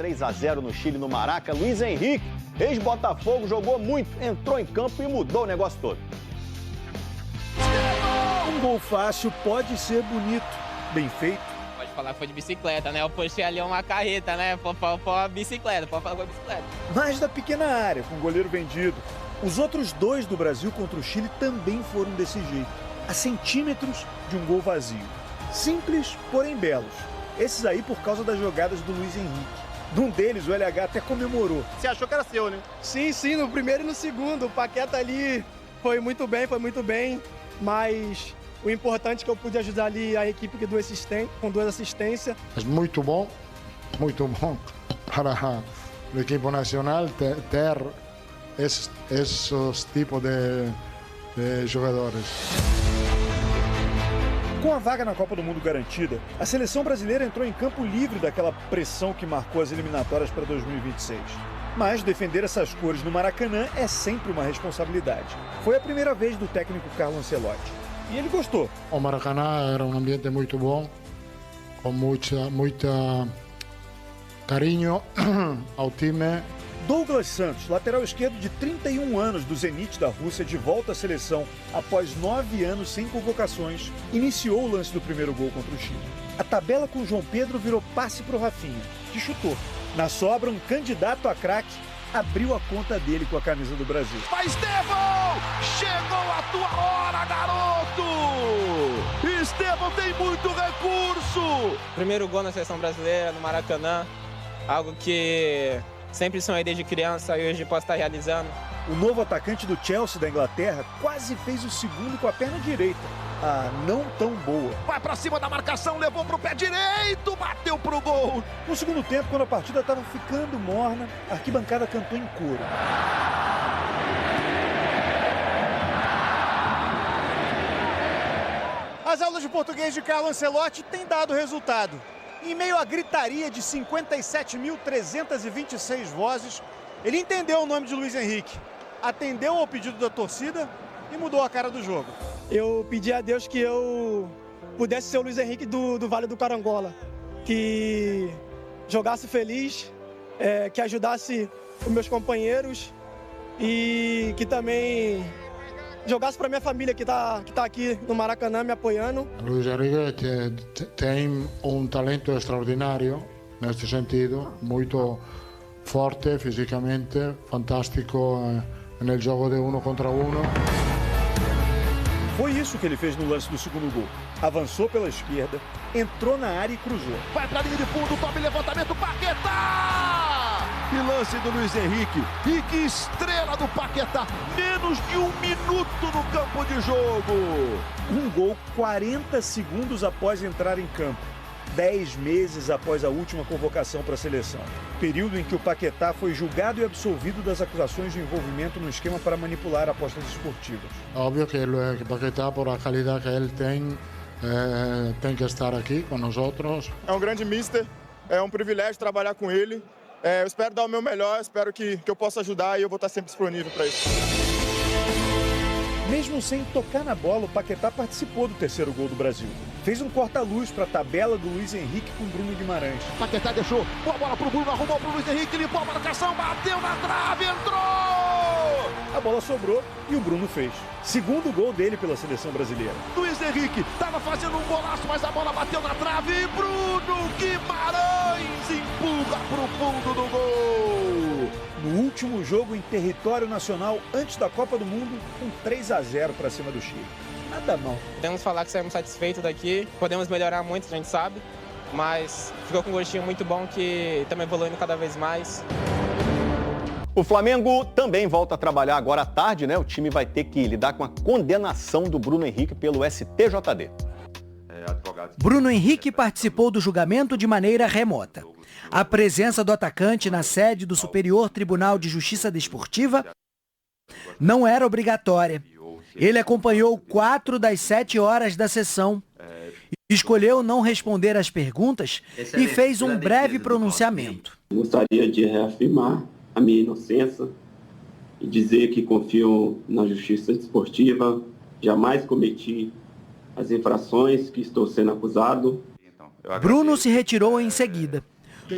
3-0 no Chile, no Maraca. Luiz Henrique, ex-Botafogo, jogou muito, entrou em campo e mudou o negócio todo. Um gol fácil pode ser bonito, bem feito. Pode falar que foi de bicicleta, né? Eu puxei ali uma carreta, né? Foi a bicicleta, pode falar que foi bicicleta. Mas da pequena área, com o goleiro vendido. Os outros dois do Brasil contra o Chile também foram desse jeito, a centímetros de um gol vazio. Simples, porém belos. Esses aí por causa das jogadas do Luiz Henrique. Num deles, o LH até comemorou. Você achou que era seu, né? Sim, no primeiro e no segundo. O Paqueta ali foi muito bem, mas o importante é que eu pude ajudar ali a equipe com 2 assistências. É muito bom para o equipe nacional ter esses tipos de jogadores. Com a vaga na Copa do Mundo garantida, a seleção brasileira entrou em campo livre daquela pressão que marcou as eliminatórias para 2026. Mas defender essas cores no Maracanã é sempre uma responsabilidade. Foi a primeira vez do técnico Carlo Ancelotti. E ele gostou. O Maracanã era um ambiente muito bom, com muita carinho ao time. Douglas Santos, lateral esquerdo de 31 anos do Zenit da Rússia, de volta à seleção após 9 anos sem convocações, iniciou o lance do primeiro gol contra o Chile. A tabela com João Pedro virou passe para o Rafinha, que chutou. Na sobra, um candidato a craque abriu a conta dele com a camisa do Brasil. Vai, Estevão! Chegou a tua hora, garoto! Estevão tem muito recurso! Primeiro gol na seleção brasileira, no Maracanã, algo que sempre sonhei desde criança e hoje posso estar realizando. O novo atacante do Chelsea da Inglaterra quase fez o segundo com a perna direita. A não tão boa. Vai pra cima da marcação, levou pro pé direito, bateu pro gol. No segundo tempo, quando a partida estava ficando morna, a arquibancada cantou em coro. As aulas de português de Carlo Ancelotti têm dado resultado. Em meio à gritaria de 57.326 vozes, ele entendeu o nome de Luiz Henrique, atendeu ao pedido da torcida e mudou a cara do jogo. Eu pedi a Deus que eu pudesse ser o Luiz Henrique do Vale do Carangola, que jogasse feliz, que ajudasse os meus companheiros e que também jogasse para minha família que tá aqui no Maracanã me apoiando. Luiz Henrique tem um talento extraordinário nesse sentido, muito forte fisicamente, fantástico no jogo de 1 contra 1. Foi isso que ele fez no lance do segundo gol. Avançou pela esquerda, entrou na área e cruzou. Vai pra linha de fundo, top levantamento, Paquetá! E lance do Luiz Henrique. E que estrela do Paquetá! Menos de 1 minuto no campo de jogo. Um gol 40 segundos após entrar em campo. 10 meses após a última convocação para a seleção. Período em que o Paquetá foi julgado e absolvido das acusações de envolvimento no esquema para manipular apostas esportivas. Óbvio que o Paquetá, por a qualidade que ele tem que estar aqui com nós. É um grande mister, é um privilégio trabalhar com ele. Eu espero dar o meu melhor, espero que eu possa ajudar e eu vou estar sempre disponível para isso. Mesmo sem tocar na bola, o Paquetá participou do terceiro gol do Brasil. Fez um corta-luz para a tabela do Luiz Henrique com Bruno Guimarães. Paquetá deixou, boa bola pro Bruno, arrumou pro Luiz Henrique, limpou a marcação, bateu na trave, entrou! A bola sobrou e o Bruno fez. Segundo gol dele pela seleção brasileira. Luiz Henrique estava fazendo um golaço, mas a bola bateu na trave e Bruno Guimarães empurra pro fundo do gol! No último jogo em território nacional antes da Copa do Mundo, com 3-0 para cima do Chile. Nada mal. Podemos falar que saímos satisfeitos daqui, podemos melhorar muito, a gente sabe, mas ficou com um gostinho muito bom que estamos evoluindo cada vez mais. O Flamengo também volta a trabalhar agora à tarde, né? O time vai ter que lidar com a condenação do Bruno Henrique pelo STJD. Bruno Henrique participou do julgamento de maneira remota. A presença do atacante na sede do Superior Tribunal de Justiça Desportiva não era obrigatória. Ele acompanhou 4 das 7 horas da sessão, escolheu não responder às perguntas e fez um breve pronunciamento. Gostaria de reafirmar a minha inocência e dizer que confio na justiça desportiva, jamais cometi as infrações que estou sendo acusado. Bruno se retirou em seguida.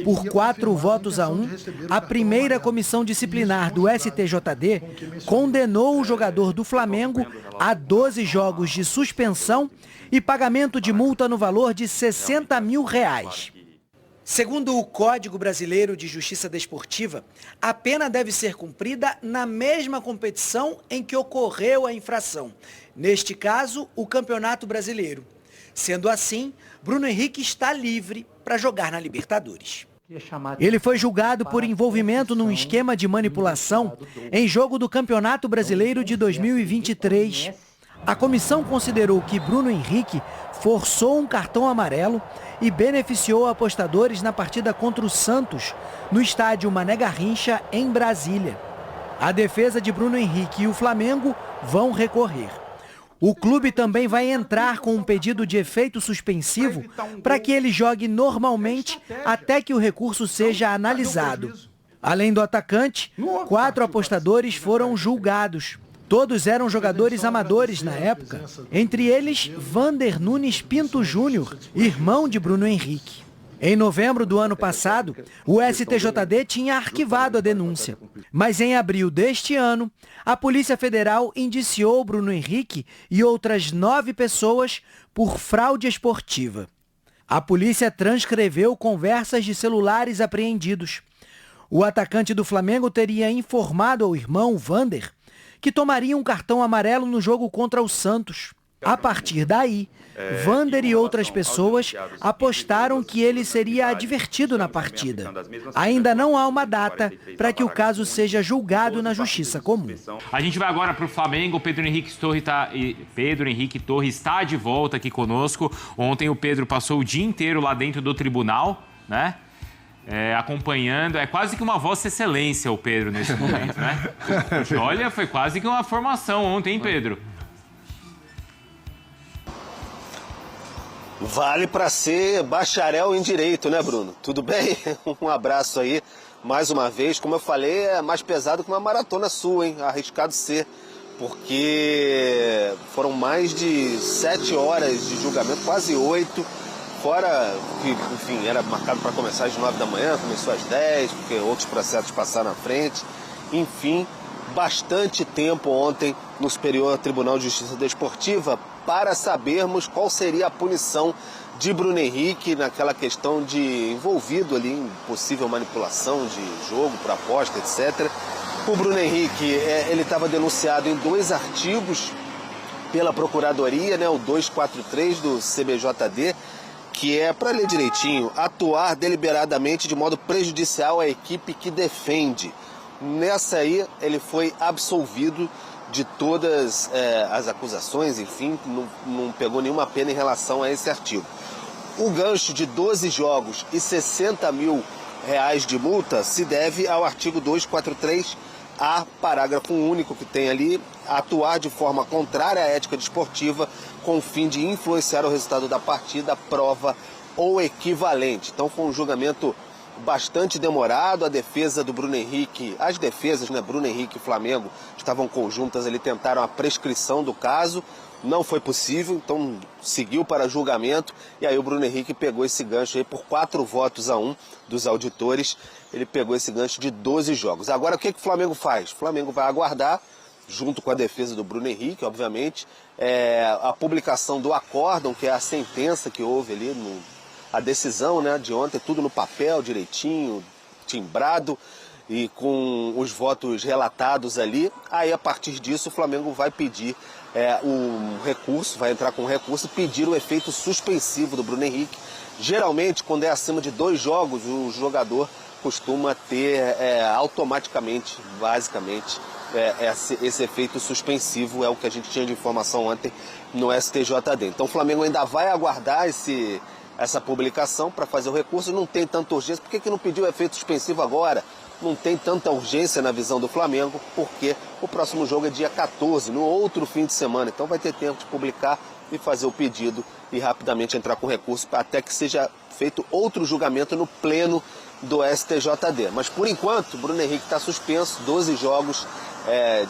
Por 4-1, a primeira comissão disciplinar do STJD condenou o jogador do Flamengo a 12 jogos de suspensão e pagamento de multa no valor de R$60 mil. Segundo o Código Brasileiro de Justiça Desportiva, a pena deve ser cumprida na mesma competição em que ocorreu a infração, neste caso, o Campeonato Brasileiro. Sendo assim, Bruno Henrique está livre para jogar na Libertadores. Ele foi julgado por envolvimento num esquema de manipulação em jogo do Campeonato Brasileiro de 2023. A comissão considerou que Bruno Henrique forçou um cartão amarelo e beneficiou apostadores na partida contra o Santos, no estádio Mané Garrincha, em Brasília. A defesa de Bruno Henrique e o Flamengo vão recorrer. O clube também vai entrar com um pedido de efeito suspensivo para que ele jogue normalmente até que o recurso seja analisado. Além do atacante, 4 apostadores foram julgados. Todos eram jogadores amadores na época, entre eles Vander Nunes Pinto Júnior, irmão de Bruno Henrique. Em novembro do ano passado, o STJD tinha arquivado a denúncia, mas em abril deste ano, a Polícia Federal indiciou Bruno Henrique e outras 9 pessoas por fraude esportiva. A polícia transcreveu conversas de celulares apreendidos. O atacante do Flamengo teria informado ao irmão, Vander, que tomaria um cartão amarelo no jogo contra o Santos. A partir daí, Vander e outras pessoas apostaram que ele seria advertido na partida. Ainda não há uma data para que o caso seja julgado na Justiça Comum. A gente vai agora para o Flamengo. Pedro Henrique Torres está de volta aqui conosco. Ontem o Pedro passou o dia inteiro lá dentro do tribunal, né? Acompanhando, é quase que uma vossa excelência o Pedro nesse momento, né? Olha, foi quase que uma formação ontem, hein, Pedro? Vale para ser bacharel em direito, né, Bruno? Tudo bem? Um abraço aí, mais uma vez. Como eu falei, é mais pesado que uma maratona sua, hein? Arriscado ser, porque foram mais de 7 horas de julgamento, quase 8. Fora que, enfim, era marcado para começar às 9 da manhã, começou às 10, porque outros processos passaram na frente. Enfim, bastante tempo ontem no Superior Tribunal de Justiça Desportiva para sabermos qual seria a punição de Bruno Henrique naquela questão de envolvido ali em possível manipulação de jogo por aposta, etc. O Bruno Henrique, ele estava denunciado em 2 artigos pela Procuradoria, né, o 243 do CBJD, que é, para ler direitinho, atuar deliberadamente de modo prejudicial à equipe que defende. Nessa aí, ele foi absolvido de todas as acusações, enfim, não pegou nenhuma pena em relação a esse artigo. O gancho de 12 jogos e R$60 mil de multa se deve ao artigo 243A, parágrafo único que tem ali, atuar de forma contrária à ética desportiva com o fim de influenciar o resultado da partida, prova ou equivalente. Então foi um julgamento bastante demorado. A defesa do Bruno Henrique, as defesas, né, Bruno Henrique e Flamengo, estavam conjuntas, ali tentaram a prescrição do caso, não foi possível, então seguiu para julgamento, e aí o Bruno Henrique pegou esse gancho aí por 4-1 dos auditores, ele pegou esse gancho de 12 jogos. Agora o que o Flamengo faz? O Flamengo vai aguardar, junto com a defesa do Bruno Henrique, obviamente, a publicação do acórdão, que é a sentença que houve ali, a decisão, né, de ontem, tudo no papel, direitinho, timbrado e com os votos relatados ali. Aí, a partir disso, o Flamengo vai pedir um recurso, vai entrar com um recurso e pedir o efeito suspensivo do Bruno Henrique. Geralmente, quando é acima de 2 jogos, o jogador costuma ter automaticamente, basicamente, esse efeito suspensivo, é o que a gente tinha de informação ontem no STJD. Então o Flamengo ainda vai aguardar essa publicação para fazer o recurso, não tem tanta urgência. Por que não pediu efeito suspensivo agora? Não tem tanta urgência na visão do Flamengo, porque o próximo jogo é dia 14, no outro fim de semana, então vai ter tempo de publicar e fazer o pedido e rapidamente entrar com recurso até que seja feito outro julgamento no pleno do STJD. Mas por enquanto, Bruno Henrique está suspenso, 12 jogos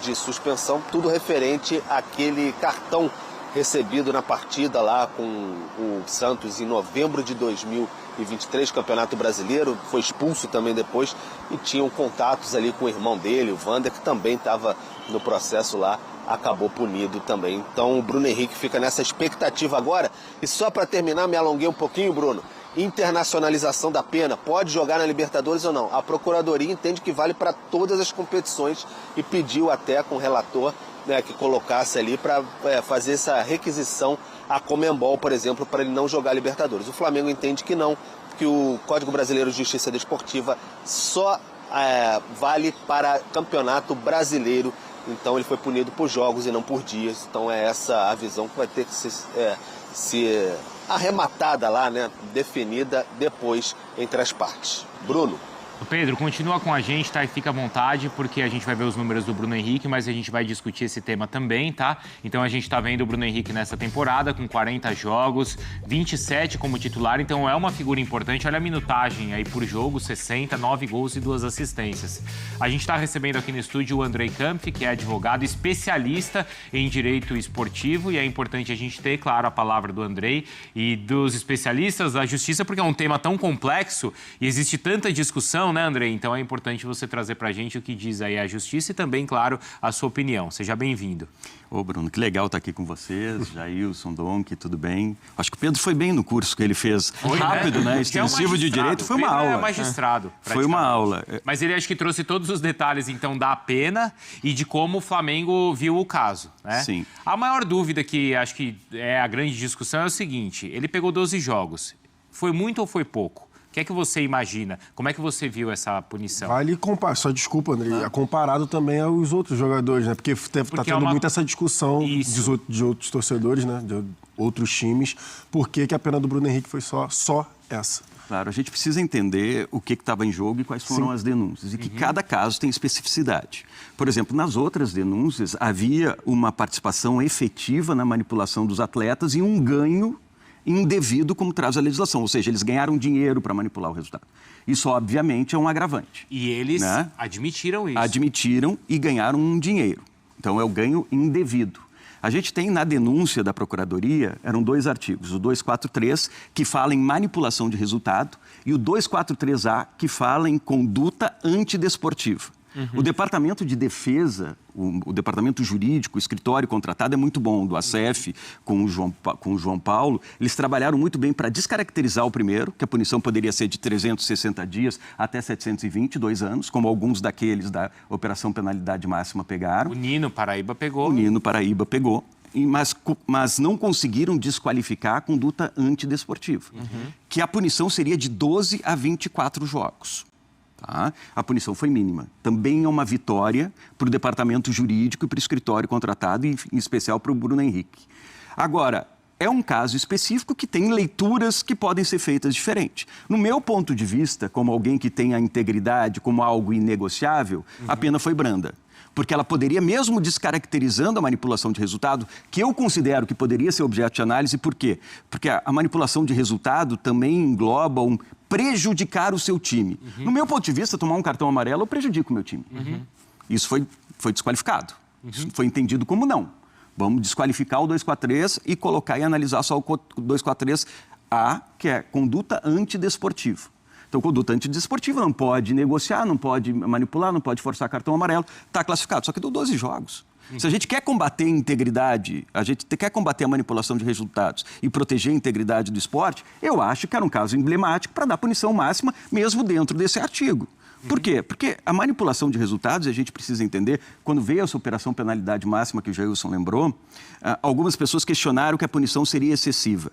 de suspensão, tudo referente àquele cartão recebido na partida lá com o Santos em novembro de 2023, Campeonato Brasileiro, foi expulso também depois e tinham contatos ali com o irmão dele, o Wander, que também estava no processo lá, acabou punido também. Então o Bruno Henrique fica nessa expectativa agora. E só para terminar, me alonguei um pouquinho, Bruno, internacionalização da pena, pode jogar na Libertadores ou não? A Procuradoria entende que vale para todas as competições e pediu até com o relator, né, que colocasse ali para fazer essa requisição a Conmebol, por exemplo, para ele não jogar Libertadores. O Flamengo entende que não, que o Código Brasileiro de Justiça Desportiva só vale para Campeonato Brasileiro. Então ele foi punido por jogos e não por dias. Então é essa a visão que vai ter que ser arrematada lá, né, definida depois entre as partes. Bruno. Pedro, continua com a gente, tá? E fica à vontade, porque a gente vai ver os números do Bruno Henrique, mas a gente vai discutir esse tema também, tá? Então a gente tá vendo o Bruno Henrique nessa temporada, com 40 jogos, 27 como titular, então é uma figura importante. Olha a minutagem aí por jogo, 60, 9 gols e 2 assistências. A gente tá recebendo aqui no estúdio o Andrei Kampf, que é advogado especialista em direito esportivo, e é importante a gente ter, claro, a palavra do Andrei e dos especialistas da justiça, porque é um tema tão complexo e existe tanta discussão, né, Andrei? Então é importante você trazer pra gente o que diz aí a justiça e também, claro, a sua opinião. Seja bem-vindo. Ô, Bruno, que legal estar aqui com vocês. Jailson, Donk, tudo bem? Acho que o Pedro foi bem no curso que ele fez. Foi, rápido, né? Extensivo de direito, foi uma aula. É magistrado. Foi uma aula. Mas ele acho que trouxe todos os detalhes, então, da pena e de como o Flamengo viu o caso, né? Sim. A maior dúvida que acho que é a grande discussão é o seguinte: ele pegou 12 jogos. Foi muito ou foi pouco? O que é que você imagina? Como é que você viu essa punição? Vale comparar, só desculpa, André, comparado também aos outros jogadores, né? Porque tá tendo muito essa discussão de outros torcedores, né? De outros times. Por que a pena do Bruno Henrique foi só essa? Claro, a gente precisa entender o que estava em jogo e quais foram as denúncias. E que cada caso tem especificidade. Por exemplo, nas outras denúncias, havia uma participação efetiva na manipulação dos atletas e um ganho indevido, como traz a legislação, ou seja, eles ganharam dinheiro para manipular o resultado. Isso, obviamente, é um agravante. E eles admitiram isso. Admitiram e ganharam um dinheiro. Então, é o ganho indevido. A gente tem na denúncia da Procuradoria, eram 2 artigos, o 243, que fala em manipulação de resultado, e o 243A, que fala em conduta antidesportiva. O Departamento de Defesa, o Departamento Jurídico, o escritório contratado é muito bom, do ACF com o João Paulo. Eles trabalharam muito bem para descaracterizar o primeiro, que a punição poderia ser de 360 dias até 720, 2 anos, como alguns daqueles da Operação Penalidade Máxima pegaram. O Nino Paraíba pegou. O Nino Paraíba pegou. Mas não conseguiram desqualificar a conduta antidesportiva, que a punição seria de 12 a 24 jogos. Tá? A punição foi mínima. Também é uma vitória para o departamento jurídico e para o escritório contratado, e em especial para o Bruno Henrique. Agora, é um caso específico que tem leituras que podem ser feitas diferentes. No meu ponto de vista, como alguém que tem a integridade como algo inegociável, a pena foi branda. Porque ela poderia, mesmo descaracterizando a manipulação de resultado, que eu considero que poderia ser objeto de análise, por quê? Porque a manipulação de resultado também engloba prejudicar o seu time. No meu ponto de vista, tomar um cartão amarelo, eu prejudico o meu time. Isso foi desqualificado. Isso foi entendido como não. Vamos desqualificar o 243 e colocar e analisar só o 243A, que é conduta antidesportiva. Então, conduta antidesportiva não pode negociar, não pode manipular, não pode forçar cartão amarelo. Está classificado, só que deu 12 jogos. Se a gente quer combater a integridade, a gente quer combater a manipulação de resultados e proteger a integridade do esporte, eu acho que era um caso emblemático para dar punição máxima, mesmo dentro desse artigo. Por quê? Porque a manipulação de resultados, a gente precisa entender, quando veio essa operação penalidade máxima que o Jailson lembrou, algumas pessoas questionaram que a punição seria excessiva.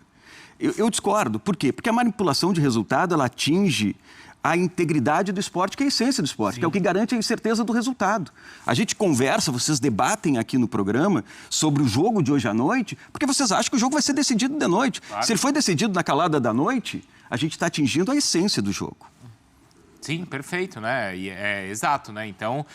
Eu discordo. Por quê? Porque a manipulação de resultado, ela atinge a integridade do esporte, que é a essência do esporte, que é o que garante a incerteza do resultado. A gente conversa, vocês debatem aqui no programa sobre o jogo de hoje à noite, porque vocês acham que o jogo vai ser decidido de noite. Claro. Se ele foi decidido na calada da noite, a gente está atingindo a essência do jogo. Sim, perfeito, né? Exato, né? Então,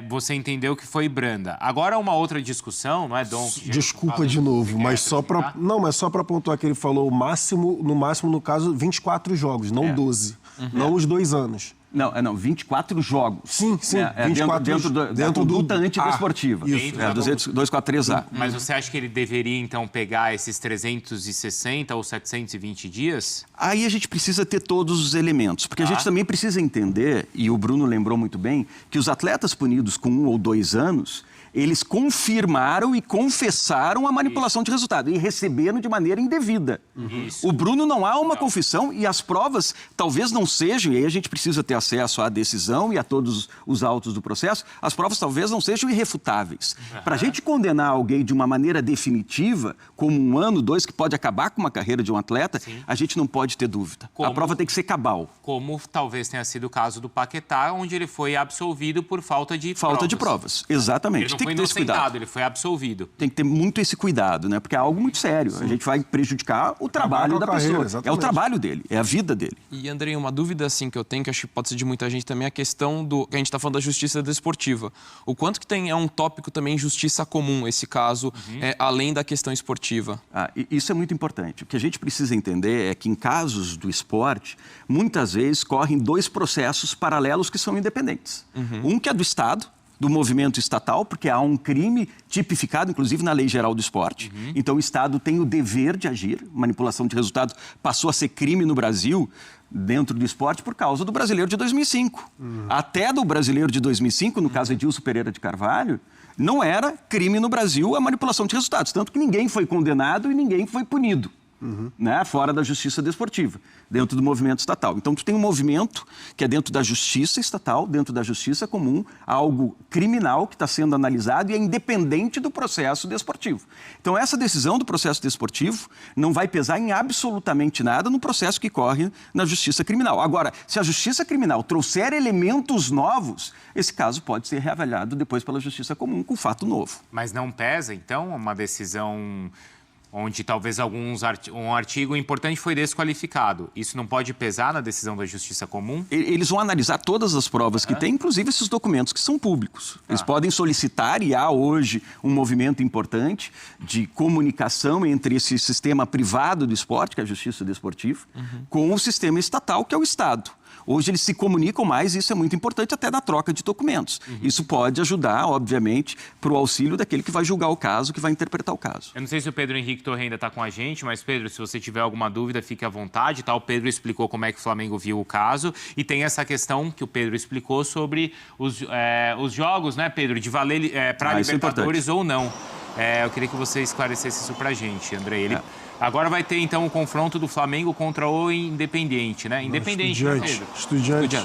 você entendeu que foi branda. Agora, uma outra discussão, não é, Dom? Desculpa de novo, mas só para pontuar que ele falou no máximo, no caso, 24 jogos, não 12. Não os 2 anos. Não, 24 jogos. Sim. 24 dentro da conduta antidesportiva. Isso. 243A. Mas você acha que ele deveria, então, pegar esses 360 ou 720 dias? Aí a gente precisa ter todos os elementos, porque a gente também precisa entender, e o Bruno lembrou muito bem, que os atletas punidos com 1 ou 2 anos, eles confirmaram e confessaram a manipulação de resultado e receberam de maneira indevida. O Bruno não há uma confissão e as provas talvez não sejam, e aí a gente precisa ter acesso à decisão e a todos os autos do processo, as provas talvez não sejam irrefutáveis. Para a gente condenar alguém de uma maneira definitiva, como 1 ano, 2, que pode acabar com uma carreira de um atleta, a gente não pode ter dúvida. A prova tem que ser cabal. Como talvez tenha sido o caso do Paquetá, onde ele foi absolvido por falta de provas. Exatamente. Tem que ter esse cuidado. Ele foi absolvido. Tem que ter muito esse cuidado, né? Porque é algo muito sério. A gente vai prejudicar o trabalho da pessoa. Exatamente. É o trabalho dele, é a vida dele. E, Andrei, uma dúvida assim que eu tenho, que acho que pode ser de muita gente também, é a questão do... que a gente está falando da justiça desportiva. O quanto que é um tópico também justiça comum, esse caso, além da questão esportiva? Isso é muito importante. O que a gente precisa entender é que em casos do esporte, muitas vezes correm 2 processos paralelos que são independentes. Um que é do Estado, do movimento estatal, porque há um crime tipificado, inclusive, na Lei Geral do Esporte. Então, o Estado tem o dever de agir. Manipulação de resultados passou a ser crime no Brasil, dentro do esporte, por causa do Brasileiro de 2005. Até do Brasileiro de 2005, no caso Edilson Pereira de Carvalho, não era crime no Brasil a manipulação de resultados. Tanto que ninguém foi condenado e ninguém foi punido. Né, fora da justiça desportiva, dentro do movimento estatal. Então, tu tem um movimento que é dentro da justiça estatal, dentro da justiça comum, algo criminal que está sendo analisado e é independente do processo desportivo. Então, essa decisão do processo desportivo não vai pesar em absolutamente nada no processo que corre na justiça criminal. Agora, se a justiça criminal trouxer elementos novos, esse caso pode ser reavaliado depois pela justiça comum com fato novo. Mas não pesa, então, uma decisão onde talvez um artigo importante foi desqualificado. Isso não pode pesar na decisão da Justiça Comum? Eles vão analisar todas as provas que tem, inclusive esses documentos que são públicos. Eles podem solicitar, e há hoje um movimento importante de comunicação entre esse sistema privado do esporte, que é a Justiça Desportiva, com o sistema estatal, que é o Estado. Hoje eles se comunicam mais e isso é muito importante até na troca de documentos. Isso pode ajudar, obviamente, para o auxílio daquele que vai julgar o caso, que vai interpretar o caso. Eu não sei se o Pedro Henrique Torre ainda está com a gente, mas, Pedro, se você tiver alguma dúvida, fique à vontade. Tá? O Pedro explicou como é que o Flamengo viu o caso e tem essa questão que o Pedro explicou sobre os jogos, né, Pedro, de valer para Libertadores ou não. Eu queria que você esclarecesse isso para a gente, Andrei. Agora vai ter, então, o confronto do Flamengo contra o Independiente, né? Independente, né, Pedro? Estudiantes.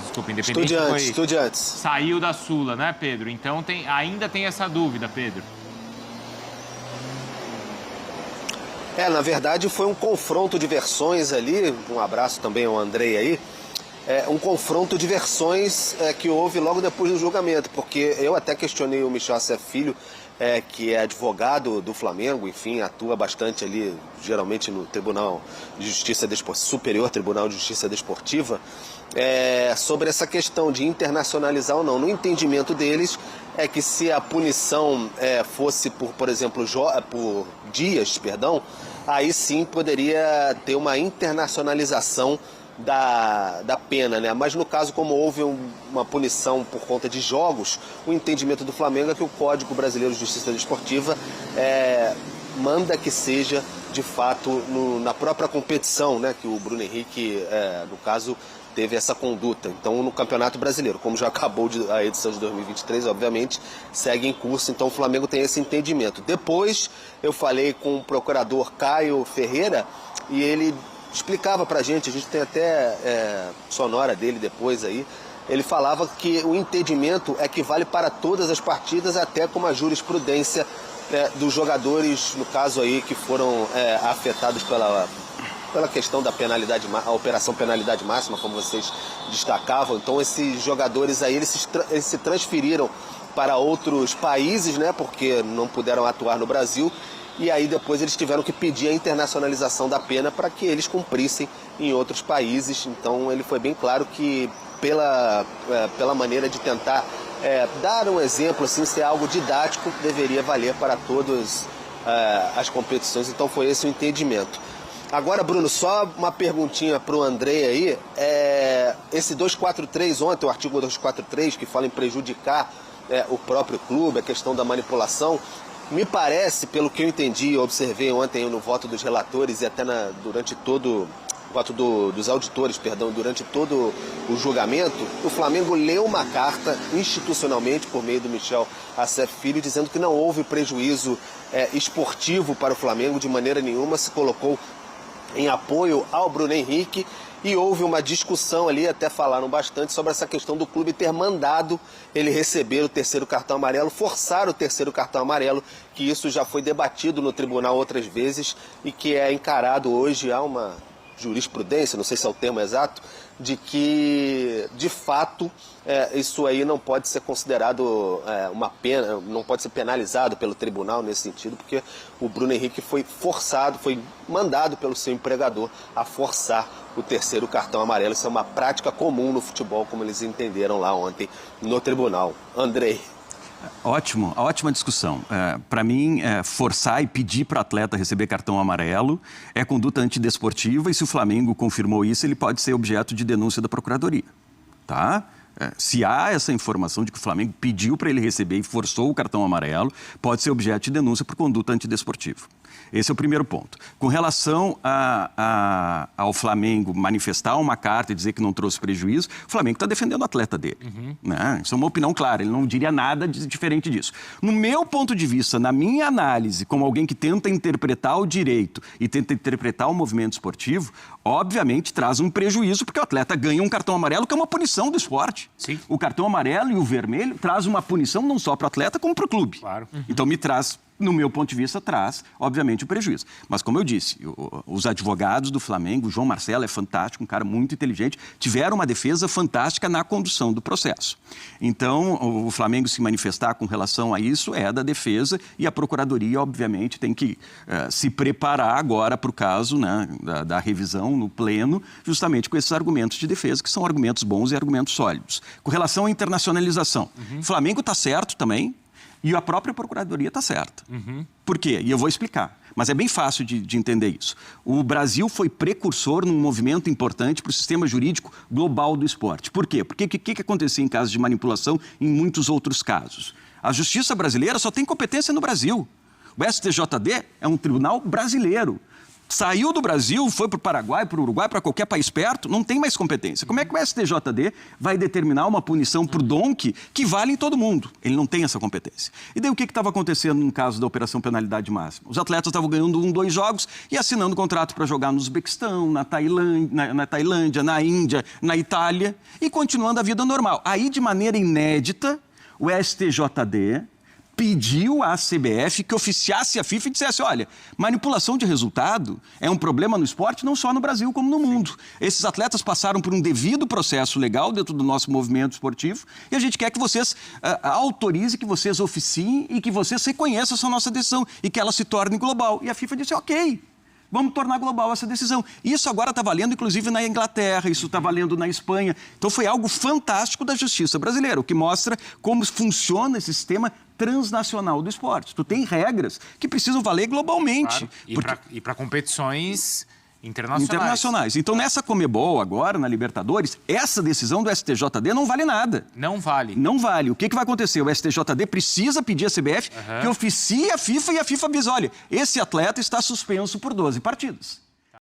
Desculpa, Independente Estudiantes. Saiu da Sula, né, Pedro? Então, ainda tem essa dúvida, Pedro. Na verdade, foi um confronto de versões ali. Um abraço também ao Andrei aí. Um confronto de versões que houve logo depois do julgamento, porque eu até questionei o Michel Assef Filho, que é advogado do Flamengo, enfim, atua bastante ali, geralmente no Tribunal de Justiça Superior Tribunal de Justiça Desportiva, sobre essa questão de internacionalizar ou não. No entendimento deles, é que se a punição fosse por exemplo, por dias, aí sim poderia ter uma internacionalização da pena, né? Mas no caso, como houve uma punição por conta de jogos, o entendimento do Flamengo é que o Código Brasileiro de Justiça Desportiva manda que seja, de fato, na própria competição, né? Que o Bruno Henrique, no caso, teve essa conduta. Então, no Campeonato Brasileiro, como já acabou a edição de 2023, obviamente, segue em curso, então o Flamengo tem esse entendimento. Depois, eu falei com o procurador Caio Ferreira e ele explicava pra gente, a gente tem até sonora dele depois aí, ele falava que o entendimento é que vale para todas as partidas, até com uma jurisprudência dos jogadores, no caso aí, que foram afetados pela questão da penalidade, a operação penalidade máxima, como vocês destacavam. Então esses jogadores aí, eles se transferiram para outros países, né, porque não puderam atuar no Brasil. E aí depois eles tiveram que pedir a internacionalização da pena para que eles cumprissem em outros países. Então ele foi bem claro que pela maneira de tentar dar um exemplo, assim, ser algo didático, deveria valer para todas as competições. Então foi esse o entendimento. Agora, Bruno, só uma perguntinha para o Andrei aí. esse 243 ontem, o artigo 243, que fala em prejudicar o próprio clube, a questão da manipulação, me parece, pelo que eu entendi e observei ontem no voto dos relatores e até durante todo o voto dos auditores, perdão, durante todo o julgamento, o Flamengo leu uma carta institucionalmente por meio do Michel Acef Filho dizendo que não houve prejuízo esportivo para o Flamengo de maneira nenhuma, se colocou em apoio ao Bruno Henrique e houve uma discussão ali, até falaram bastante sobre essa questão do clube ter mandado ele receber o terceiro cartão amarelo, forçar o terceiro cartão amarelo, que isso já foi debatido no tribunal outras vezes e que é encarado hoje, há uma jurisprudência, não sei se é o termo exato, de que, de fato, isso aí não pode ser considerado uma pena, não pode ser penalizado pelo tribunal nesse sentido, porque o Bruno Henrique foi forçado, foi mandado pelo seu empregador a forçar o terceiro cartão amarelo. Isso é uma prática comum no futebol, como eles entenderam lá ontem no tribunal. Andrei. Ótima discussão. Para mim, forçar e pedir para o atleta receber cartão amarelo é conduta antidesportiva e se o Flamengo confirmou isso, ele pode ser objeto de denúncia da Procuradoria. Tá? Se há essa informação de que o Flamengo pediu para ele receber e forçou o cartão amarelo, pode ser objeto de denúncia por conduta antidesportiva. Esse é o primeiro ponto. Com relação ao Flamengo manifestar uma carta e dizer que não trouxe prejuízo, o Flamengo está defendendo o atleta dele. Né? Isso é uma opinião clara, ele não diria nada diferente disso. No meu ponto de vista, na minha análise, como alguém que tenta interpretar o direito e tenta interpretar o movimento esportivo, obviamente traz um prejuízo, porque o atleta ganha um cartão amarelo, que é uma punição do esporte. Sim. O cartão amarelo e o vermelho traz uma punição não só para o atleta, como para o clube. Claro. Então me traz... No meu ponto de vista, traz, obviamente, o prejuízo. Mas, como eu disse, os advogados do Flamengo, o João Marcelo é fantástico, um cara muito inteligente, tiveram uma defesa fantástica na condução do processo. Então, o Flamengo se manifestar com relação a isso é da defesa e a Procuradoria, obviamente, tem que se preparar agora para o caso, né, da revisão no pleno, justamente com esses argumentos de defesa, que são argumentos bons e argumentos sólidos. Com relação à internacionalização, o Flamengo está certo também, e a própria Procuradoria está certa. Por quê? E eu vou explicar. Mas é bem fácil de entender isso. O Brasil foi precursor num movimento importante para o sistema jurídico global do esporte. Por quê? Porque o que acontecia em casos de manipulação em muitos outros casos? A justiça brasileira só tem competência no Brasil. O STJD é um tribunal brasileiro. Saiu do Brasil, foi para o Paraguai, para o Uruguai, para qualquer país perto, não tem mais competência. Como é que o STJD vai determinar uma punição para o Donk que vale em todo mundo? Ele não tem essa competência. E daí o que estava acontecendo no caso da Operação Penalidade Máxima? Os atletas estavam ganhando 2 jogos e assinando contrato para jogar no Uzbequistão, na Tailândia, na Índia, na Itália e continuando a vida normal. Aí, de maneira inédita, o STJD pediu à CBF que oficiasse a FIFA e dissesse, olha, manipulação de resultado é um problema no esporte não só no Brasil como no mundo. Esses atletas passaram por um devido processo legal dentro do nosso movimento esportivo e a gente quer que vocês autorizem, que vocês oficiem e que vocês reconheçam essa nossa decisão e que ela se torne global. E a FIFA disse, ok, vamos tornar global essa decisão. Isso agora está valendo, inclusive, na Inglaterra, isso está valendo na Espanha. Então, foi algo fantástico da justiça brasileira, o que mostra como funciona esse sistema transnacional do esporte. Tu tem regras que precisam valer globalmente. Claro. E para competições internacionais. Então, nessa Conmebol, agora, na Libertadores, essa decisão do STJD não vale nada. Não vale. Não vale. O que vai acontecer? O STJD precisa pedir à CBF que oficie a FIFA e a FIFA avisa, olha, esse atleta está suspenso por 12 partidas.